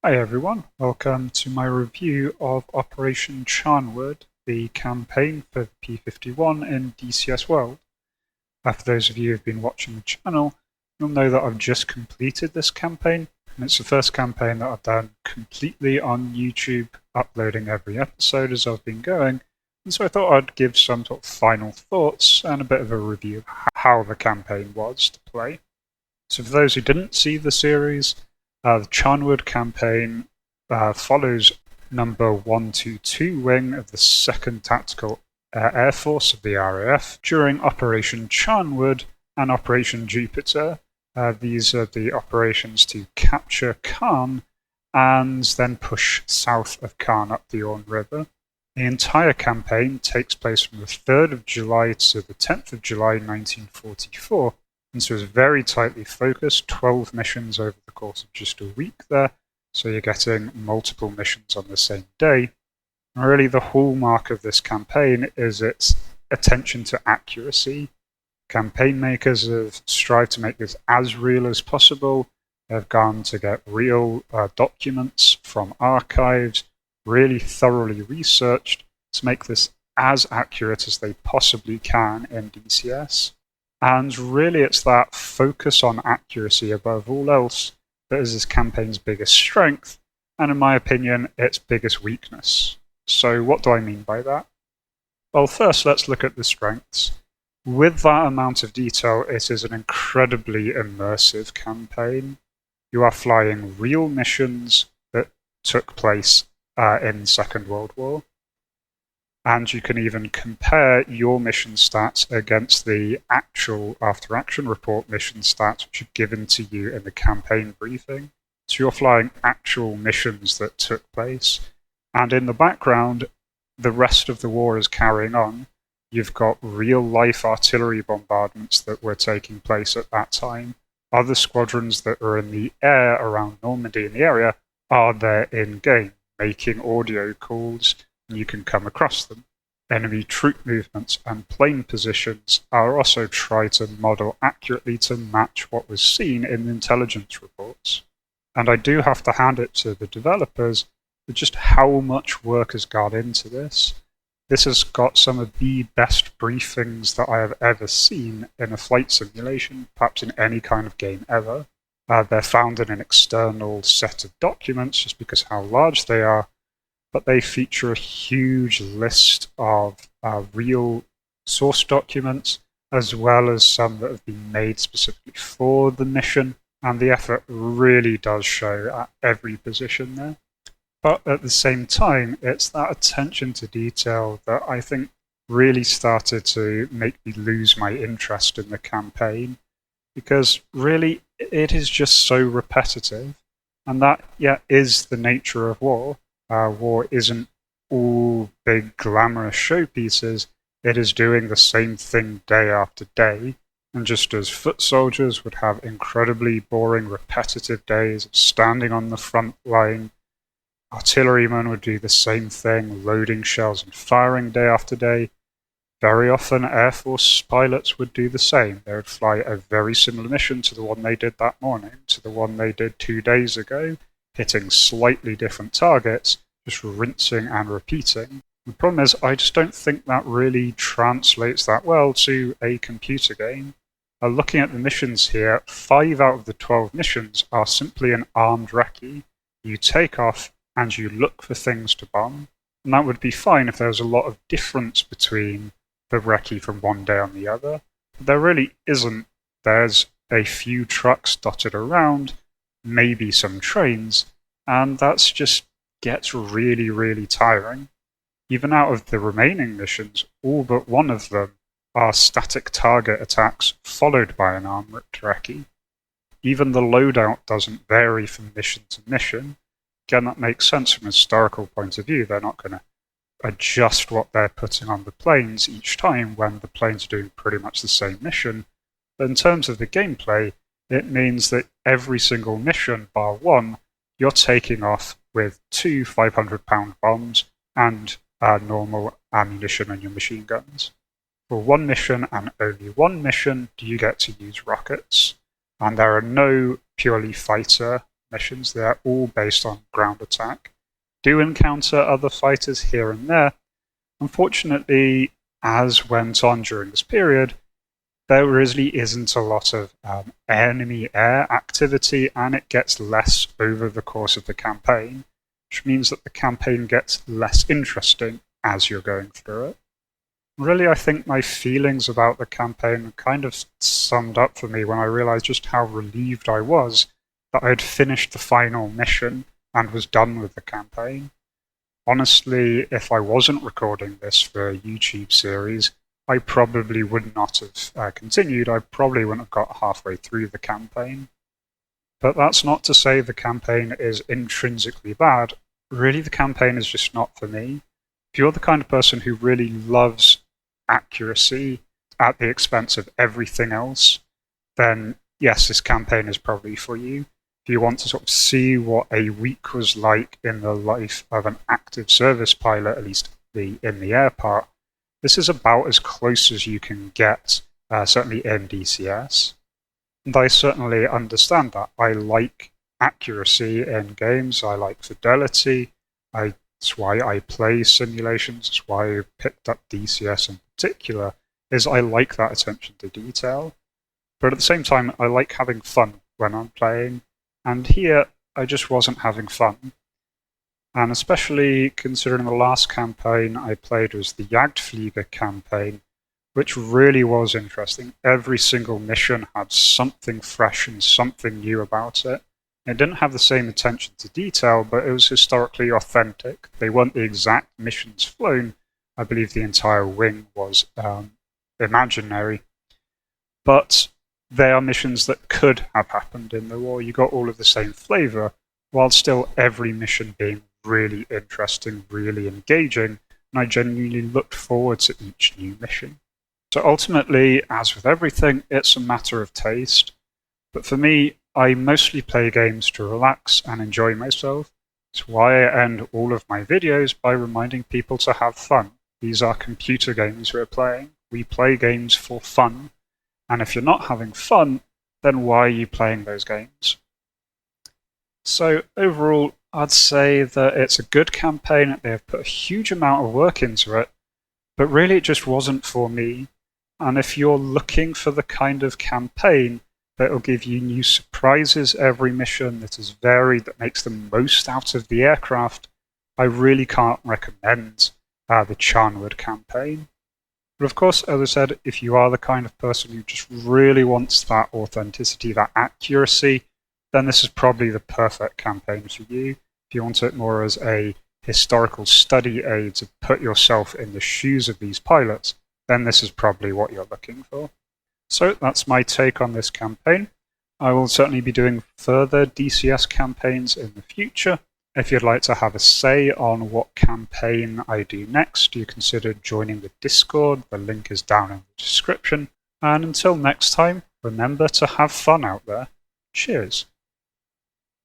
Hi everyone, welcome to my review of Operation Charnwood, the campaign for the P51 in DCS World. For those of you who have been watching the channel, you'll know that I've just completed this campaign, and it's the first campaign that I've done completely on YouTube, uploading every episode as I've been going, and so I thought I'd give some sort of final thoughts and a bit of a review of how the campaign was to play. So for those who didn't see the series, the Charnwood campaign follows number 122 wing of the 2nd Tactical Air Force of the RAF during Operation Charnwood and Operation Jupiter. These are the operations to capture Caen and then push south of Caen up the Orne River. The entire campaign takes place from the 3rd of July to the 10th of July 1944. And so it's very tightly focused, 12 missions over the course of just a week there, so you're getting multiple missions on the same day. And really the hallmark of this campaign is its attention to accuracy. Campaign makers have strived to make this as real as possible. They've gone to get real documents from archives, really thoroughly researched to make this as accurate as they possibly can in DCS. And really it's that focus on accuracy above all else that is this campaign's biggest strength, and in my opinion, its biggest weakness. So what do I mean by that? Well, first let's look at the strengths. With that amount of detail, it is an incredibly immersive campaign. You are flying real missions that took place in the Second World War. And you can even compare your mission stats against the actual after-action report mission stats which are given to you in the campaign briefing. So you're flying actual missions that took place. And in the background, the rest of the war is carrying on. You've got real-life artillery bombardments that were taking place at that time. Other squadrons that are in the air around Normandy in the area are there in-game, making audio calls. You can come across them. Enemy troop movements and plane positions are also tried to model accurately to match what was seen in the intelligence reports. And I do have to hand it to the developers for just how much work has gone into this. This has got some of the best briefings that I have ever seen in a flight simulation, perhaps in any kind of game ever. They're found in an external set of documents just because of how large they are, but they feature a huge list of real source documents, as well as some that have been made specifically for the mission, and the effort really does show at every position there. But at the same time, it's that attention to detail that I think really started to make me lose my interest in the campaign, because really it is just so repetitive, and that, is the nature of war. War isn't all big glamorous showpieces, it is doing the same thing day after day, and just as foot soldiers would have incredibly boring repetitive days of standing on the front line, artillerymen would do the same thing, loading shells and firing day after day. Very often Air Force pilots would do the same. They would fly a very similar mission to the one they did that morning, to the one they did 2 days ago, hitting slightly different targets, just rinsing and repeating. The problem is, I just don't think that really translates that well to a computer game. Looking at the missions here, 5 out of the 12 missions are simply an armed recce. You take off and you look for things to bomb, and that would be fine if there was a lot of difference between the recce from one day on the other. But there really isn't. There's a few trucks dotted around, maybe some trains, and that's just gets really, really tiring. Even out of the remaining missions, all but one of them are static target attacks followed by an armed recce. Even the loadout doesn't vary from mission to mission. Again, that makes sense from a historical point of view. They're not going to adjust what they're putting on the planes each time when the planes are doing pretty much the same mission. But in terms of the gameplay, it means that every single mission, bar one, you're taking off with 2 500-pound bombs and normal ammunition and your machine guns. For one mission and only one mission do you get to use rockets, and there are no purely fighter missions. They're all based on ground attack. Do encounter other fighters here and there. Unfortunately, as went on during this period, there really isn't a lot of enemy air activity, and it gets less over the course of the campaign, which means that the campaign gets less interesting as you're going through it. Really, I think my feelings about the campaign kind of summed up for me when I realized just how relieved I was that I had finished the final mission and was done with the campaign. Honestly, if I wasn't recording this for a YouTube series, I probably would not have continued. I probably wouldn't have got halfway through the campaign. But that's not to say the campaign is intrinsically bad. Really, the campaign is just not for me. If you're the kind of person who really loves accuracy at the expense of everything else, then yes, this campaign is probably for you. If you want to sort of see what a week was like in the life of an active service pilot, at least in the air part, this is about as close as you can get, certainly in DCS. And I certainly understand that. I like accuracy in games, I like fidelity, that's why I play simulations, that's why I picked up DCS in particular, is I like that attention to detail. But at the same time, I like having fun when I'm playing, and here I just wasn't having fun. And especially considering the last campaign I played was the Jagdflieger campaign, which really was interesting. Every single mission had something fresh and something new about it. It didn't have the same attention to detail, but it was historically authentic. They weren't the exact missions flown. I believe the entire wing was imaginary. But they are missions that could have happened in the war. You got all of the same flavor, while still every mission being really interesting, really engaging, and I genuinely looked forward to each new mission. So ultimately, as with everything, it's a matter of taste. But for me, I mostly play games to relax and enjoy myself. It's why I end all of my videos by reminding people to have fun. These are computer games we're playing. We play games for fun. And if you're not having fun, then why are you playing those games? So overall, I'd say that it's a good campaign. They have put a huge amount of work into it, but really it just wasn't for me. And if you're looking for the kind of campaign that will give you new surprises every mission, that is varied, that makes the most out of the aircraft, I really can't recommend the Charnwood campaign. But of course, as I said, if you are the kind of person who just really wants that authenticity, that accuracy, then this is probably the perfect campaign for you. If you want it more as a historical study aid to put yourself in the shoes of these pilots, then this is probably what you're looking for. So that's my take on this campaign. I will certainly be doing further DCS campaigns in the future. If you'd like to have a say on what campaign I do next, do consider joining the Discord. The link is down in the description. And until next time, remember to have fun out there. Cheers.